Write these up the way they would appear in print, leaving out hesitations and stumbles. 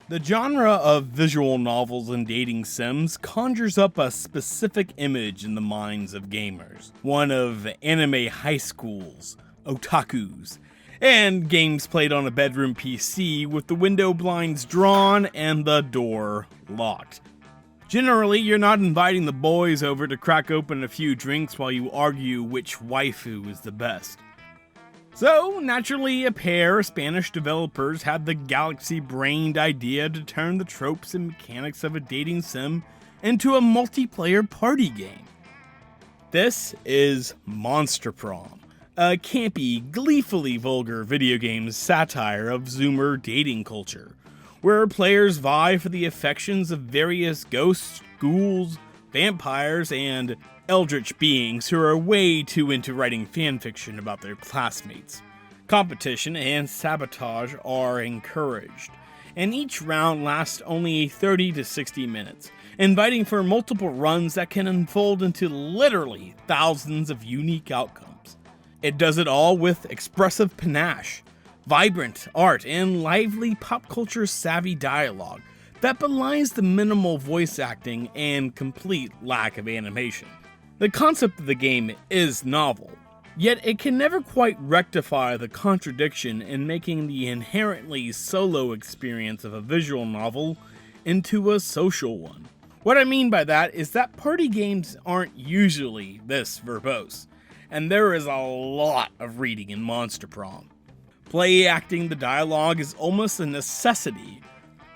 The genre of visual novels and dating sims conjures up a specific image in the minds of gamers. One of anime high schools, otakus, and games played on a bedroom PC with the window blinds drawn and the door locked. Generally, you're not inviting the boys over to crack open a few drinks while you argue which waifu is the best. So, naturally, a pair of Spanish developers had the galaxy-brained idea to turn the tropes and mechanics of a dating sim into a multiplayer party game. This is Monster Prom, a campy, gleefully vulgar video game satire of Zoomer dating culture, where players vie for the affections of various ghosts, ghouls, vampires, and eldritch beings who are way too into writing fanfiction about their classmates. Competition and sabotage are encouraged, and each round lasts only 30 to 60 minutes, inviting for multiple runs that can unfold into literally thousands of unique outcomes. It does it all with expressive panache, vibrant art, and lively pop culture savvy dialogue that belies the minimal voice acting and complete lack of animation. The concept of the game is novel, yet it can never quite rectify the contradiction in making the inherently solo experience of a visual novel into a social one. What I mean by that is that party games aren't usually this verbose, and there is a lot of reading in Monster Prom. Play acting the dialogue is almost a necessity,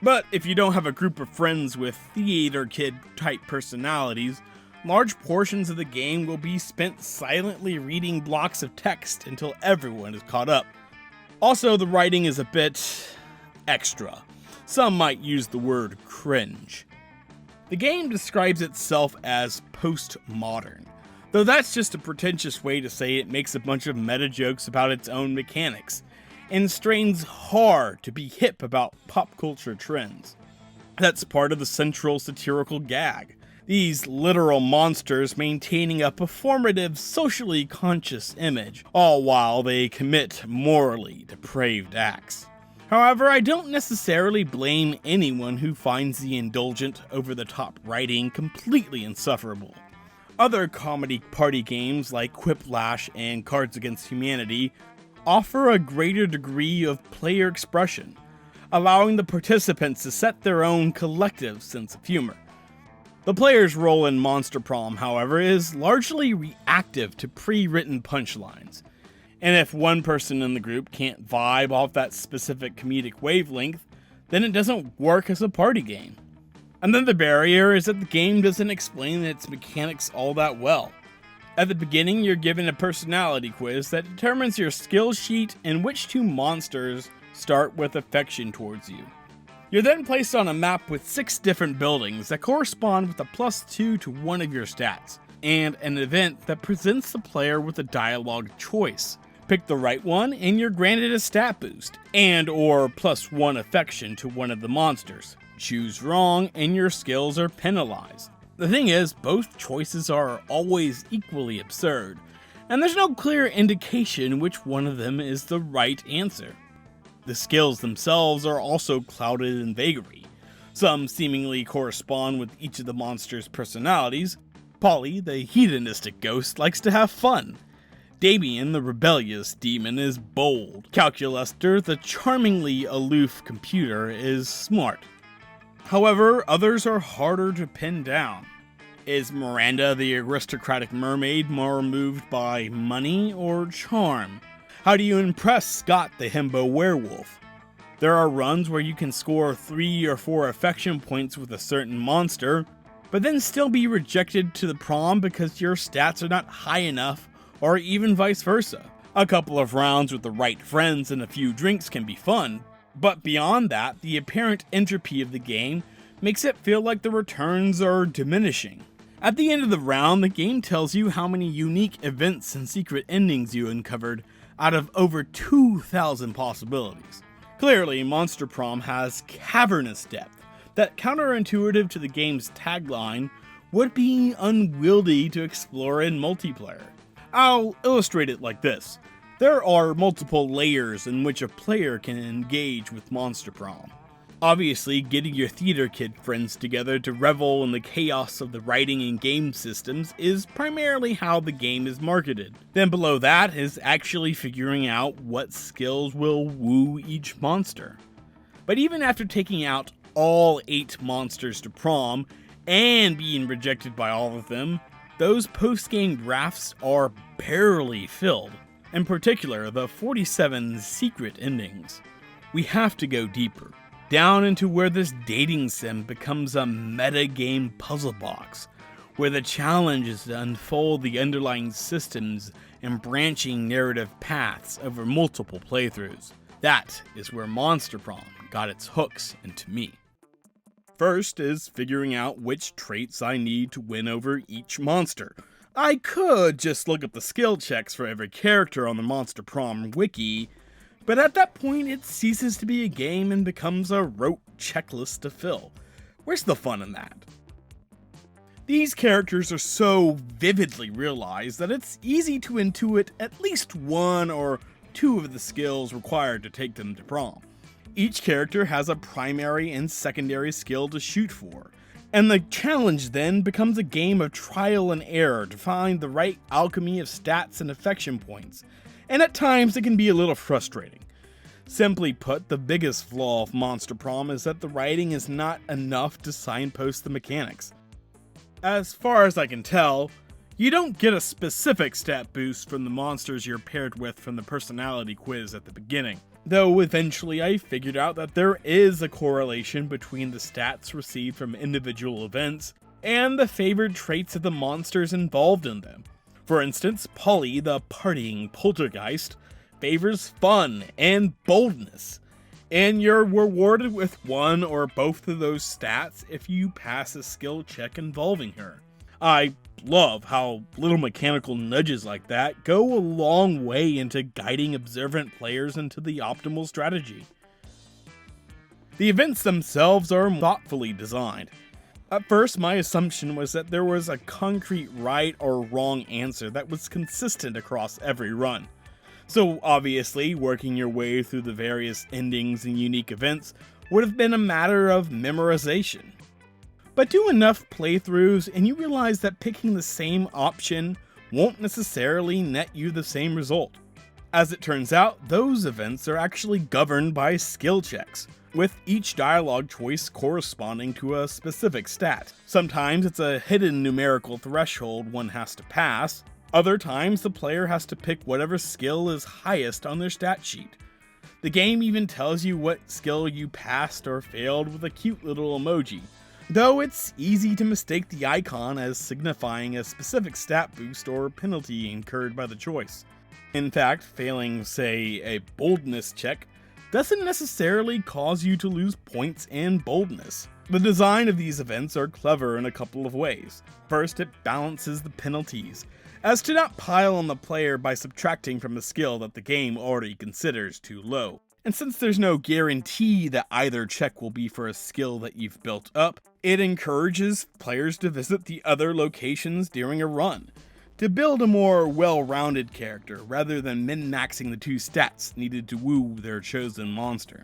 but if you don't have a group of friends with theater kid type personalities, large portions of the game will be spent silently reading blocks of text until everyone is caught up. Also, the writing is a bit extra. Some might use the word cringe. The game describes itself as postmodern, though that's just a pretentious way to say it makes a bunch of meta jokes about its own mechanics, and strains hard to be hip about pop culture trends. That's part of the central satirical gag. These literal monsters maintaining a performative, socially conscious image, all while they commit morally depraved acts. However, I don't necessarily blame anyone who finds the indulgent, over-the-top writing completely insufferable. Other comedy party games like Quiplash and Cards Against Humanity offer a greater degree of player expression, allowing the participants to set their own collective sense of humor. The player's role in Monster Prom, however, is largely reactive to pre-written punchlines, and if one person in the group can't vibe off that specific comedic wavelength, then it doesn't work as a party game. Another barrier is that the game doesn't explain its mechanics all that well. At the beginning, you're given a personality quiz that determines your skill sheet and which two monsters start with affection towards you. You're then placed on a map with 6 different buildings that correspond with a +2 to one of your stats, and an event that presents the player with a dialogue choice. Pick the right one and you're granted a stat boost, and or +1 affection to one of the monsters. Choose wrong and your skills are penalized. The thing is, both choices are always equally absurd, and there's no clear indication which one of them is the right answer. The skills themselves are also clouded in vagary. Some seemingly correspond with each of the monsters' personalities. Polly, the hedonistic ghost, likes to have fun. Damien, the rebellious demon, is bold. Calculester, the charmingly aloof computer, is smart. However, others are harder to pin down. Is Miranda, the aristocratic mermaid, more moved by money or charm? How do you impress Scott, the himbo werewolf? There are runs where you can score 3 or 4 affection points with a certain monster, but then still be rejected to the prom because your stats are not high enough, or even vice versa. A couple of rounds with the right friends and a few drinks can be fun, but beyond that, the apparent entropy of the game makes it feel like the returns are diminishing. At the end of the round, the game tells you how many unique events and secret endings you uncovered out of over 2,000 possibilities. Clearly, Monster Prom has cavernous depth that, counterintuitive to the game's tagline, would be unwieldy to explore in multiplayer. I'll illustrate it like this. There are multiple layers in which a player can engage with Monster Prom. Obviously, getting your theater kid friends together to revel in the chaos of the writing and game systems is primarily how the game is marketed. Then below that is actually figuring out what skills will woo each monster. But even after taking out all 8 monsters to prom, and being rejected by all of them, those post-game drafts are barely filled. In particular, the 47 secret endings. We have to go deeper, down into where this dating sim becomes a meta-game puzzle box, where the challenge is to unfold the underlying systems and branching narrative paths over multiple playthroughs. That is where Monster Prom got its hooks into me. First is figuring out which traits I need to win over each monster. I could just look up the skill checks for every character on the Monster Prom wiki, but at that point it ceases to be a game and becomes a rote checklist to fill. Where's the fun in that? These characters are so vividly realized that it's easy to intuit at least 1 or 2 of the skills required to take them to prom. Each character has a primary and secondary skill to shoot for, and the challenge then becomes a game of trial and error to find the right alchemy of stats and affection points, and at times it can be a little frustrating. Simply put, the biggest flaw of Monster Prom is that the writing is not enough to signpost the mechanics. As far as I can tell, you don't get a specific stat boost from the monsters you're paired with from the personality quiz at the beginning. Though eventually I figured out that there is a correlation between the stats received from individual events and the favored traits of the monsters involved in them. For instance, Polly, the partying poltergeist, favors fun and boldness, and you're rewarded with 1 or both of those stats if you pass a skill check involving her. I love how little mechanical nudges like that go a long way into guiding observant players into the optimal strategy. The events themselves are thoughtfully designed. At first, my assumption was that there was a concrete right or wrong answer that was consistent across every run. So obviously, working your way through the various endings and unique events would have been a matter of memorization. But do enough playthroughs and you realize that picking the same option won't necessarily net you the same result. As it turns out, those events are actually governed by skill checks, with each dialogue choice corresponding to a specific stat. Sometimes it's a hidden numerical threshold one has to pass, other times the player has to pick whatever skill is highest on their stat sheet. The game even tells you what skill you passed or failed with a cute little emoji, though it's easy to mistake the icon as signifying a specific stat boost or penalty incurred by the choice. In fact, failing, say, a boldness check doesn't necessarily cause you to lose points and boldness. The design of these events are clever in a couple of ways. First, it balances the penalties, as to not pile on the player by subtracting from a skill that the game already considers too low. And since there's no guarantee that either check will be for a skill that you've built up, it encourages players to visit the other locations during a run, to build a more well-rounded character rather than min-maxing the 2 stats needed to woo their chosen monster.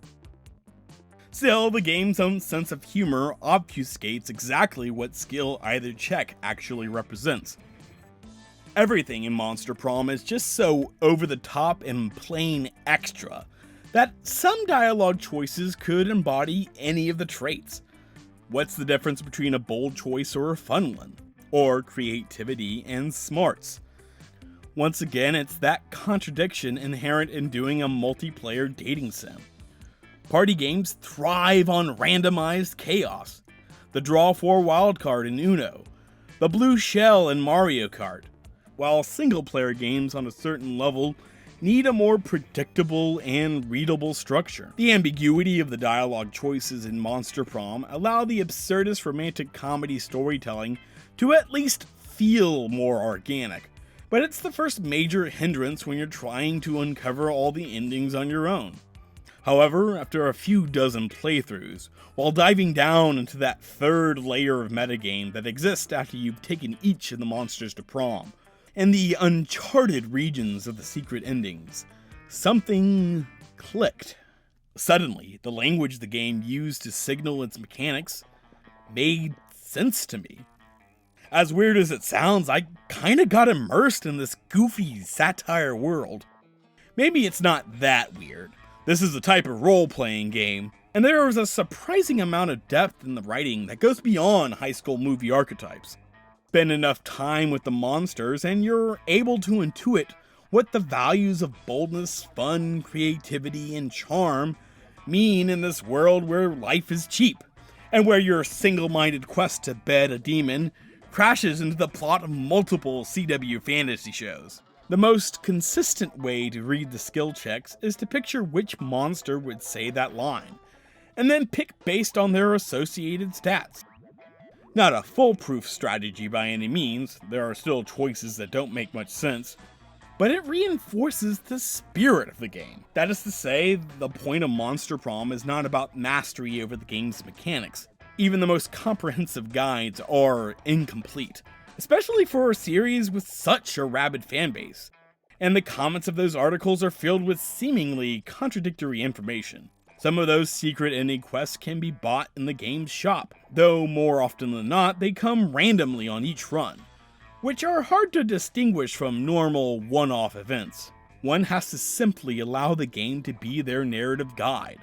Still, the game's own sense of humor obfuscates exactly what skill either check actually represents. Everything in Monster Prom is just so over-the-top and plain extra that some dialogue choices could embody any of the traits. What's the difference between a bold choice or a fun one? Or creativity and smarts? Once again, it's that contradiction inherent in doing a multiplayer dating sim. Party games thrive on randomized chaos. The draw 4 wildcard in Uno, the blue shell in Mario Kart, while single-player games on a certain level need a more predictable and readable structure. The ambiguity of the dialogue choices in Monster Prom allow the absurdist romantic comedy storytelling to at least feel more organic, but it's the first major hindrance when you're trying to uncover all the endings on your own. However, after a few dozen playthroughs, while diving down into that third layer of metagame that exists after you've taken each of the monsters to prom, and the uncharted regions of the secret endings, something clicked. Suddenly, the language the game used to signal its mechanics made sense to me. As weird as it sounds, I kinda got immersed in this goofy satire world. Maybe it's not that weird. This is a type of role-playing game, and there is a surprising amount of depth in the writing that goes beyond high school movie archetypes. Spend enough time with the monsters and you're able to intuit what the values of boldness, fun, creativity, and charm mean in this world where life is cheap, and where your single-minded quest to bed a demon crashes into the plot of multiple CW fantasy shows. The most consistent way to read the skill checks is to picture which monster would say that line, and then pick based on their associated stats. Not a foolproof strategy by any means, there are still choices that don't make much sense, but it reinforces the spirit of the game. That is to say, the point of Monster Prom is not about mastery over the game's mechanics. Even the most comprehensive guides are incomplete, especially for a series with such a rabid fanbase, and the comments of those articles are filled with seemingly contradictory information. Some of those secret ending quests can be bought in the game's shop, though more often than not, they come randomly on each run, which are hard to distinguish from normal one-off events. One has to simply allow the game to be their narrative guide,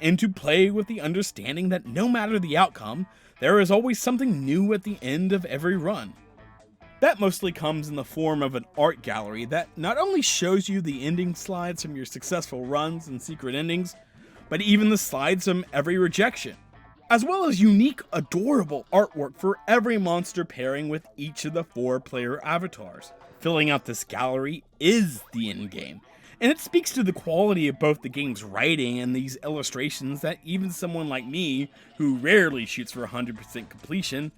and to play with the understanding that no matter the outcome, there is always something new at the end of every run. That mostly comes in the form of an art gallery that not only shows you the ending slides from your successful runs and secret endings, but even the slides from every rejection, as well as unique, adorable artwork for every monster pairing with each of the 4-player avatars. Filling out this gallery is the endgame, and it speaks to the quality of both the game's writing and these illustrations that even someone like me, who rarely shoots for 100% completion,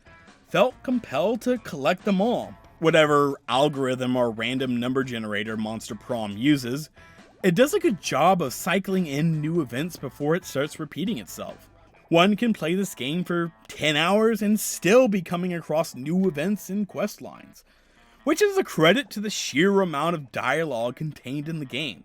felt compelled to collect them all. Whatever algorithm or random number generator Monster Prom uses, it does a good job of cycling in new events before it starts repeating itself. One can play this game for 10 hours and still be coming across new events and quest lines, which is a credit to the sheer amount of dialogue contained in the game.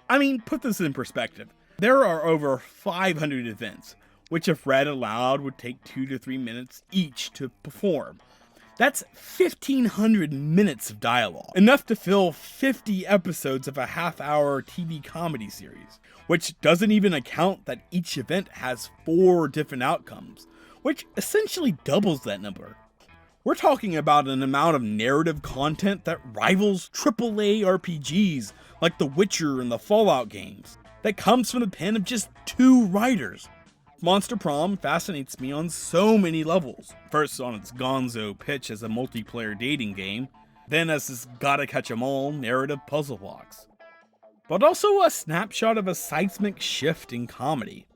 I mean, put this in perspective. There are over 500 events, which if read aloud would take 2 to 3 minutes each to perform. That's 1,500 minutes of dialogue, enough to fill 50 episodes of a half-hour TV comedy series, which doesn't even account that each event has 4 different outcomes, which essentially doubles that number. We're talking about an amount of narrative content that rivals AAA RPGs like The Witcher and the Fallout games, that comes from the pen of just 2 writers. Monster Prom fascinates me on so many levels. First on its gonzo pitch as a multiplayer dating game, then as this gotta catch 'em all narrative puzzle box. But also a snapshot of a seismic shift in comedy.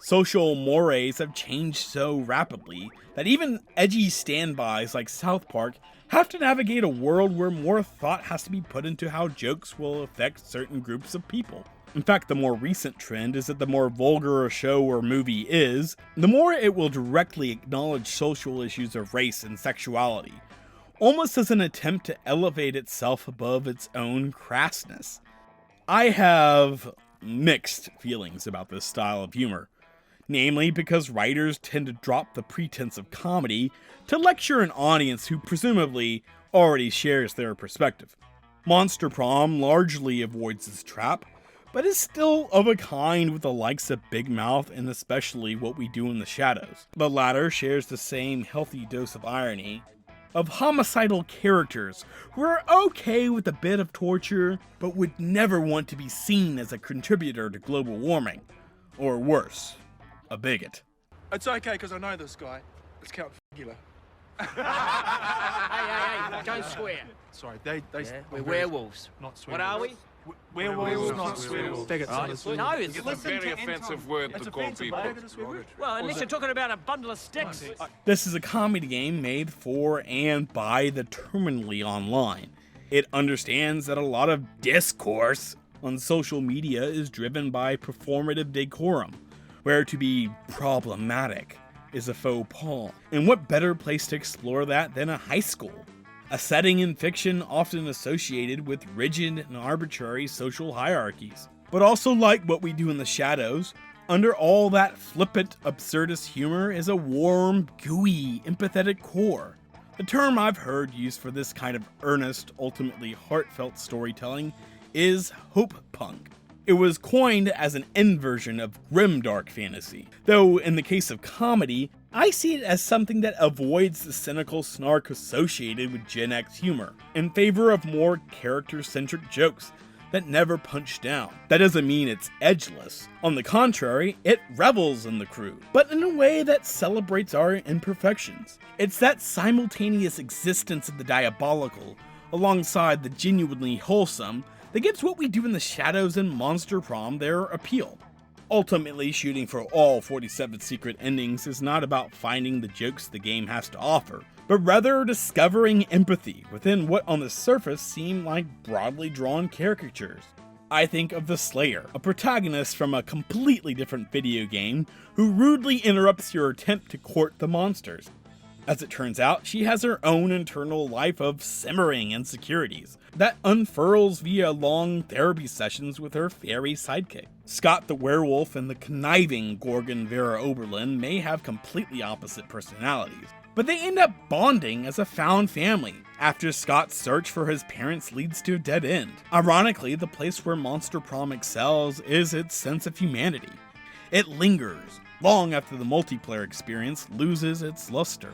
Social mores have changed so rapidly that even edgy standbys like South Park have to navigate a world where more thought has to be put into how jokes will affect certain groups of people. In fact, the more recent trend is that the more vulgar a show or movie is, the more it will directly acknowledge social issues of race and sexuality, almost as an attempt to elevate itself above its own crassness. I have mixed feelings about this style of humor, namely because writers tend to drop the pretense of comedy to lecture an audience who presumably already shares their perspective. Monster Prom largely avoids this trap, but is still of a kind with the likes of Big Mouth and especially What We Do in the Shadows. The latter shares the same healthy dose of irony, of homicidal characters who are okay with a bit of torture, but would never want to be seen as a contributor to global warming, or worse, a bigot. It's okay, because I know this guy. It's Count Figula. Hey, don't swear. Sorry, We're werewolves. Not What are we? Werewolves, not swearwolves. No, it's It's a very offensive word to call people. well, unless you're talking about a bundle of sticks. This is a comedy game made for and by the terminally online. It understands that a lot of discourse on social media is driven by performative decorum, where to be problematic is a faux pas. And what better place to explore that than a high school? A setting in fiction often associated with rigid and arbitrary social hierarchies. But also like What We Do in the Shadows, under all that flippant, absurdist humor is a warm, gooey, empathetic core. The term I've heard used for this kind of earnest, ultimately heartfelt storytelling is hope punk. It was coined as an inversion of grimdark fantasy, though in the case of comedy, I see it as something that avoids the cynical snark associated with Gen X humor, in favor of more character-centric jokes that never punch down. That doesn't mean it's edgeless. On the contrary, it revels in the crude, but in a way that celebrates our imperfections. It's that simultaneous existence of the diabolical, alongside the genuinely wholesome, that gives What We Do in the Shadows and Monster Prom their appeal. Ultimately, shooting for all 47 secret endings is not about finding the jokes the game has to offer, but rather discovering empathy within what on the surface seem like broadly drawn caricatures. I think of the Slayer, a protagonist from a completely different video game who rudely interrupts your attempt to court the monsters. As it turns out, she has her own internal life of simmering insecurities that unfurls via long therapy sessions with her fairy sidekick. Scott the werewolf and the conniving Gorgon Vera Oberlin may have completely opposite personalities, but they end up bonding as a found family after Scott's search for his parents leads to a dead end. Ironically, the place where Monster Prom excels is its sense of humanity. It lingers long after the multiplayer experience loses its luster.